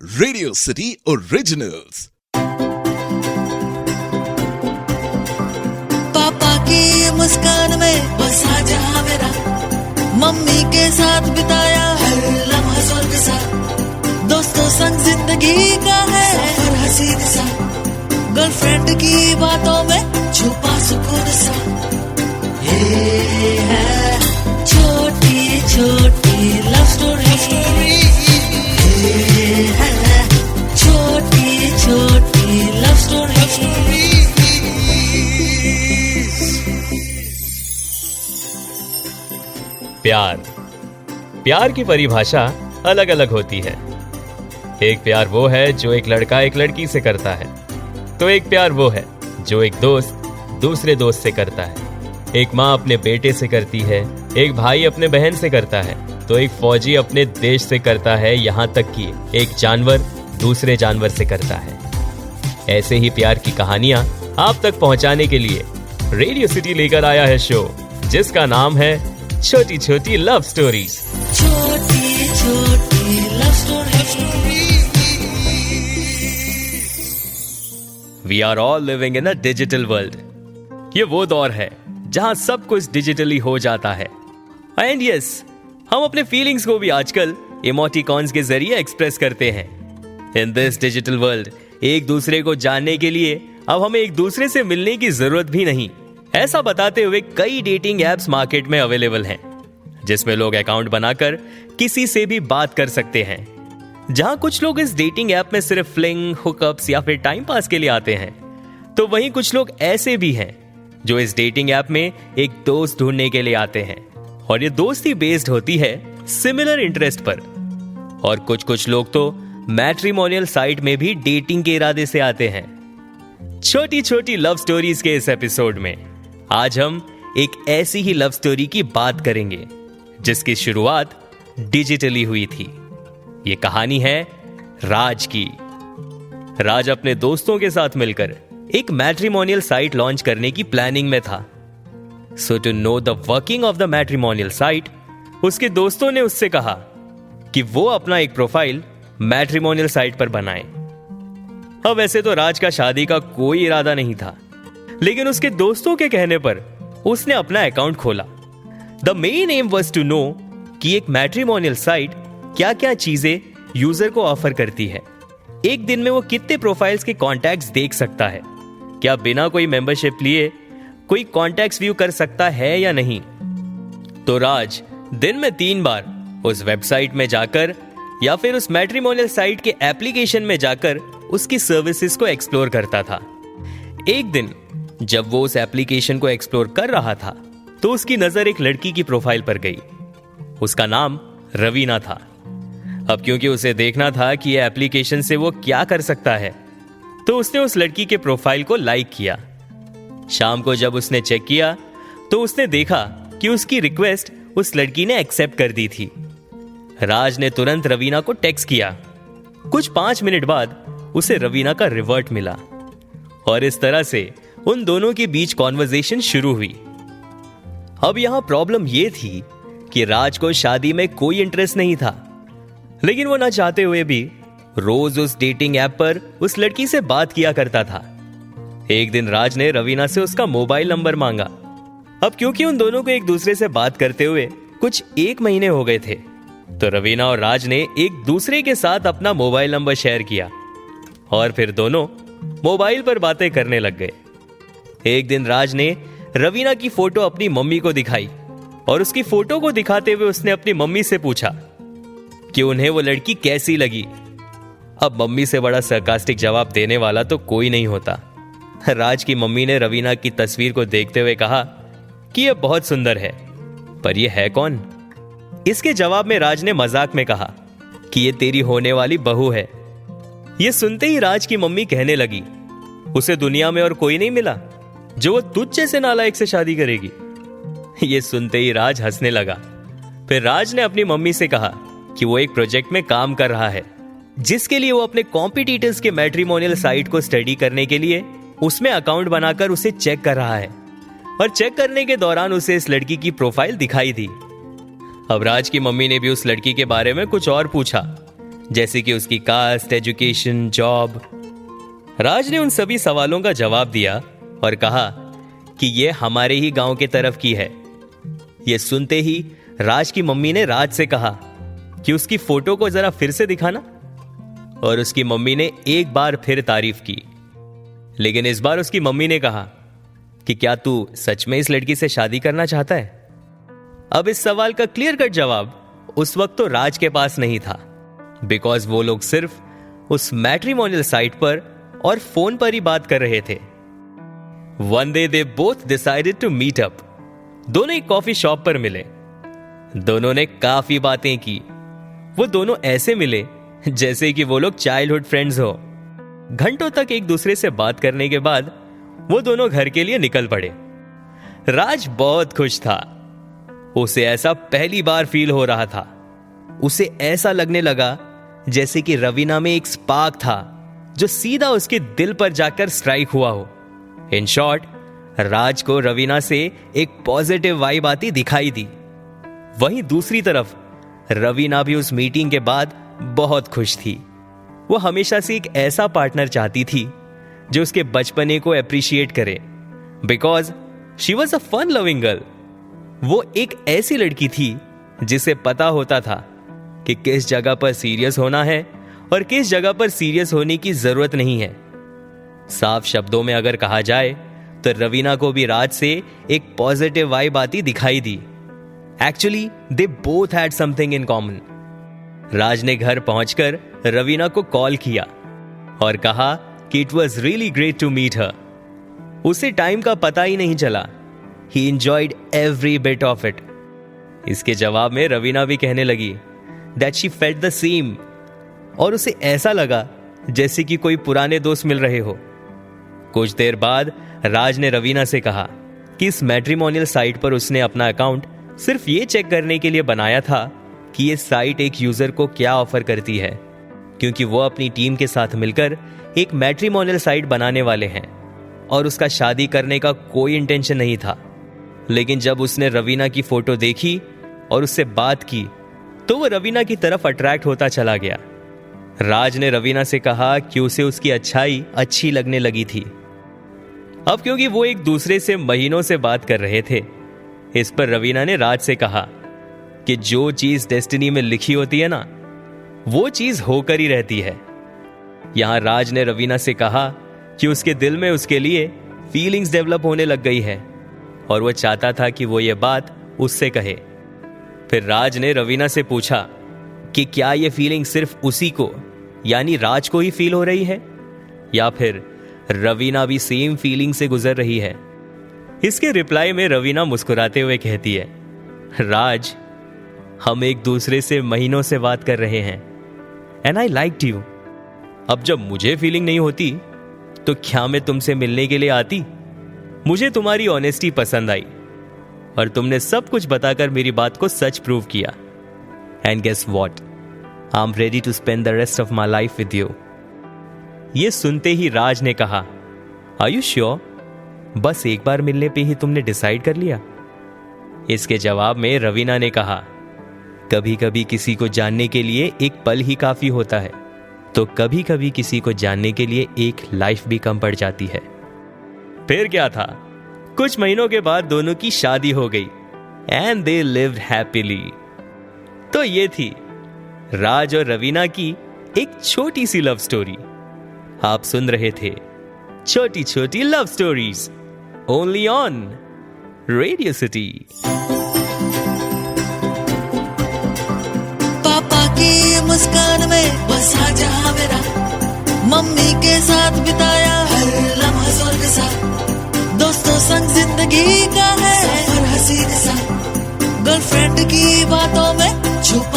Radio city originals. पापा की मुस्कान में बसा जहां मेरा, मम्मी के साथ बिताया हर लम्हा स्वर्ग सा, दोस्तों संग जिंदगी का है सफर हसीन सा, गर्लफ्रेंड की बातों में छुपा सुकून सा। ये है छोटी छोटी लव स्टोरी, ये है छोटी छोटी लव स्टोरी। प्यार की परिभाषा अलग अलग होती है। एक प्यार वो है जो एक लड़का एक लड़की से करता है, तो एक प्यार वो है जो एक दोस्त दूसरे दोस्त से करता है। एक माँ अपने बेटे से करती है, एक भाई अपने बहन से करता है, तो एक फौजी अपने देश से करता है, यहाँ तक कि एक जानवर दूसरे जानवर से करता है। ऐसे ही प्यार की कहानियां आप तक पहुंचाने के लिए रेडियो सिटी लेकर आया है शो, जिसका नाम है छोटी छोटी लव स्टोरीज। छोटी छोटी love story. We are all living in a digital world. ये वो दौर है जहां सब कुछ डिजिटली हो जाता है। एंड यस, हम अपने फीलिंग्स को भी आजकल इमोटिकॉन्स के जरिए एक्सप्रेस करते हैं। इन दिस डिजिटल वर्ल्ड एक दूसरे को जानने के लिए अब हमें एक दूसरे से मिलने की जरूरत भी नहीं, ऐसा बताते हुए कई डेटिंग एप्स मार्केट में अवेलेबल हैं, जिसमें लोग अकाउंट बनाकर किसी से भी बात कर सकते हैं। जहां कुछ लोग इस डेटिंग ऐप में सिर्फ फ्लिंग, हुकअप्स या फिर टाइम पास के लिए आते हैं, तो वहीं कुछ लोग ऐसे भी हैं जो इस डेटिंग ऐप में एक दोस्त ढूंढने के लिए आते हैं, और ये दोस्ती बेस्ड होती है सिमिलर इंटरेस्ट पर। और कुछ लोग तो मैट्रिमोनियल साइट में भी डेटिंग के इरादे से आते हैं। छोटी छोटी लव स्टोरीज के इस एपिसोड में आज हम एक ऐसी ही लव स्टोरी की बात करेंगे जिसकी शुरुआत डिजिटली हुई थी। ये कहानी है राज की। राज अपने दोस्तों के साथ मिलकर एक मैट्रिमोनियल साइट लॉन्च करने की प्लानिंग में था। So to know the working of the matrimonial site, उसके दोस्तों ने उससे कहा कि वो अपना एक प्रोफाइल मैट्रिमोनियल साइट पर बनाए। अब वैसे तो राज का शादी का कोई इरादा नहीं था, लेकिन उसके दोस्तों के कहने पर उसने अपना अकाउंट खोला। The main aim was to know कि एक मैट्रिमोनियल साइट क्या क्या चीजें यूजर को ऑफर करती है, एक दिन में वो कितने प्रोफाइल्स के कॉन्टैक्ट्स देख सकता है, क्या बिना कोई मेंबरशिप लिए कोई कॉन्टैक्ट्स व्यू कर सकता है या नहीं। तो राज दिन में 3 बार उस वेबसाइट में जाकर या फिर उस मैट्रिमोनियल साइट के एप्लीकेशन में जाकर उसकी सर्विसेज को एक्सप्लोर करता था। एक दिन जब वो उस एप्लीकेशन को एक्सप्लोर कर रहा था, तो उसकी नजर एक लड़की की प्रोफाइल पर गई। उसका नाम रवीना था। अब क्योंकि उसे देखना था कि ये एप्लीकेशन से वो क्या कर सकता है, तो उसने उस लड़की के प्रोफाइल को लाइक किया। शाम को जब उसने चेक किया, तो उसने देखा कि उसकी रिक्वेस्ट उस लड़की ने एक्सेप्ट कर दी थी। राज ने तुरंत रवीना को टेक्स्ट किया। कुछ 5 मिनट बाद उसे रवीना का रिवर्ट मिला, और इस तरह से उन दोनों के बीच कॉन्वर्सेशन शुरू हुई। अब यहां प्रॉब्लम यह थी कि राज को शादी में कोई इंटरेस्ट नहीं था, लेकिन वो ना चाहते हुए भी रोज उस डेटिंग ऐप पर उस लड़की से बात किया करता था। एक दिन राज ने रवीना से उसका मोबाइल नंबर मांगा। अब क्योंकि उन दोनों को एक दूसरे से बात करते हुए कुछ 1 महीने हो गए थे, तो रवीना और राज ने एक दूसरे के साथ अपना मोबाइल नंबर शेयर किया, और फिर दोनों मोबाइल पर बातें करने लग गए। एक दिन राज ने रवीना की फोटो अपनी मम्मी को दिखाई, और उसकी फोटो को दिखाते हुए उसने अपनी मम्मी से पूछा कि उन्हें वो लड़की कैसी लगी। अब मम्मी से बड़ा सरकास्टिक जवाब देने वाला तो कोई नहीं होता। राज की मम्मी ने रवीना की तस्वीर को देखते हुए कहा कि यह बहुत सुंदर है, पर यह है कौन। इसके जवाब में राज ने मजाक में कहा कि यह तेरी होने वाली बहू है। यह सुनते ही राज की मम्मी कहने लगी, उसे दुनिया में और कोई नहीं मिला जो वो तुझ जैसे नालायक से शादी करेगी। यह सुनते ही राज हंसने लगा। फिर राज ने अपनी मम्मी से कहा कि वो एक प्रोजेक्ट में काम कर रहा है, जिसके लिए वो अपने कॉम्पिटिटर्स के मैट्रिमोनियल साइट को स्टडी करने के लिए उसमें अकाउंट बनाकर उसे चेक कर रहा है, और चेक करने के दौरान उसे इस लड़की की प्रोफाइल दिखाई दी। अब राज की मम्मी ने भी उस लड़की के बारे में कुछ और पूछा, जैसे कि उसकी कास्ट, एजुकेशन, जॉब। राज ने उन सभी सवालों का जवाब दिया और कहा कि ये हमारे ही गांव के तरफ की है। ये सुनते ही राज की मम्मी ने राज से कहा कि उसकी फोटो को जरा फिर से दिखाना, और उसकी मम्मी ने एक बार फिर तारीफ की। लेकिन इस बार उसकी मम्मी ने कहा कि क्या तू सच में इस लड़की से शादी करना चाहता है? अब इस सवाल का क्लियर कट जवाब उस वक्त तो राज के पास नहीं था, बिकॉज वो लोग सिर्फ उस मैट्रिमोनियल साइट पर और फोन पर ही बात कर रहे थे। One day they both decided to meet up. दोनों एक कॉफी शॉप पर मिले। दोनों ने काफी बातें की। वो दोनों ऐसे मिले जैसे कि वो लोग चाइल्डहुड फ्रेंड्स हो। घंटों तक एक दूसरे से बात करने के बाद वो दोनों घर के लिए निकल पड़े। राज बहुत खुश था। उसे ऐसा पहली बार फील हो रहा था। उसे ऐसा लगने लगा जैसे कि रवीना में एक स्पार्क था जो सीधा उसके दिल पर जाकर स्ट्राइक हुआ हो। इन शॉर्ट, राज को रवीना से एक पॉजिटिव वाइब आती दिखाई दी। वहीं दूसरी तरफ रवीना भी उस मीटिंग के बाद बहुत खुश थी। वो हमेशा से एक ऐसा पार्टनर चाहती थी जो उसके बचपने को अप्रिशिएट करे, because she was a fun loving girl. वो एक ऐसी लड़की थी जिसे पता होता था कि किस जगह पर सीरियस होना है और किस जगह पर सीरियस होने की जरूरत नहीं है। साफ शब्दों में अगर कहा जाए तो रवीना को भी राज से एक पॉजिटिव वाइब आती दिखाई दी। Actually they both had something in common. Raj ने घर पहुंचकर रवीना को कॉल किया और कहा कि it was really great to meet her. उसे टाइम का पता ही नहीं चला। He enjoyed every bit of it. इसके जवाब में रवीना भी कहने लगी that she felt the same, और उसे ऐसा लगा जैसे कि कोई पुराने दोस्त मिल रहे हो। कुछ देर बाद राज ने रवीना से कहा कि इस मैट्रिमोनियल साइट पर उसने अपना अकाउंट सिर्फ ये चेक करने के लिए बनाया था कि ये साइट एक यूजर को क्या ऑफर करती है, क्योंकि वो अपनी टीम के साथ मिलकर एक मैट्रिमोनियल साइट बनाने वाले हैं और उसका शादी करने का कोई इंटेंशन नहीं था। लेकिन जब उसने रवीना की फोटो देखी और उससे बात की तो वो रवीना की तरफ अट्रैक्ट होता चला गया। राज ने रवीना से कहा कि उसे उसकी अच्छाई अच्छी लगने लगी थी। अब क्योंकि वो एक दूसरे से महीनों से बात कर रहे थे, इस पर रवीना ने राज से कहा कि जो चीज डेस्टिनी में लिखी होती है ना, वो चीज होकर ही रहती है। यहां राज ने रवीना से कहा कि उसके दिल में उसके लिए फीलिंग्स डेवलप होने लग गई है और वो चाहता था कि वो ये बात उससे कहे। फिर राज ने रवीना से पूछा कि क्या ये फीलिंग सिर्फ उसी को यानी राज को ही फील हो रही है या फिर रवीना भी सेम फीलिंग से गुजर रही है। इसके रिप्लाई में रवीना मुस्कुराते हुए कहती है, राज, हम एक दूसरे से महीनों से बात कर रहे हैं एंड आई लाइक्ड यू। अब जब मुझे फीलिंग नहीं होती तो क्या मैं तुमसे मिलने के लिए आती? मुझे तुम्हारी ऑनेस्टी पसंद आई और तुमने सब कुछ बताकर मेरी बात को सच प्रूव किया। And guess what, I am ready to spend the rest of my life with you. ये सुनते ही राज ने कहा, आर यू श्योर? बस एक बार मिलने पे ही तुमने डिसाइड कर लिया? इसके जवाब में रवीना ने कहा, कभी कभी किसी को जानने के लिए एक पल ही काफी होता है, तो कभी कभी किसी को जानने के लिए एक लाइफ भी कम पड़ जाती है। फिर क्या था, कुछ महीनों के बाद दोनों की शादी हो गई एंड दे लिव्ड हैप्पीली। तो ये थी राज और रवीना की एक छोटी सी लव स्टोरी। आप सुन रहे थे छोटी छोटी love stories only on radio city. पापा की मुस्कान में बसा जहां मेरा, मम्मी के साथ बिताया हर लम्हा स्वर्ग सा, दोस्तों संग जिंदगी का है सफर हसीन सा, गर्लफ्रेंड की बातों में छुपा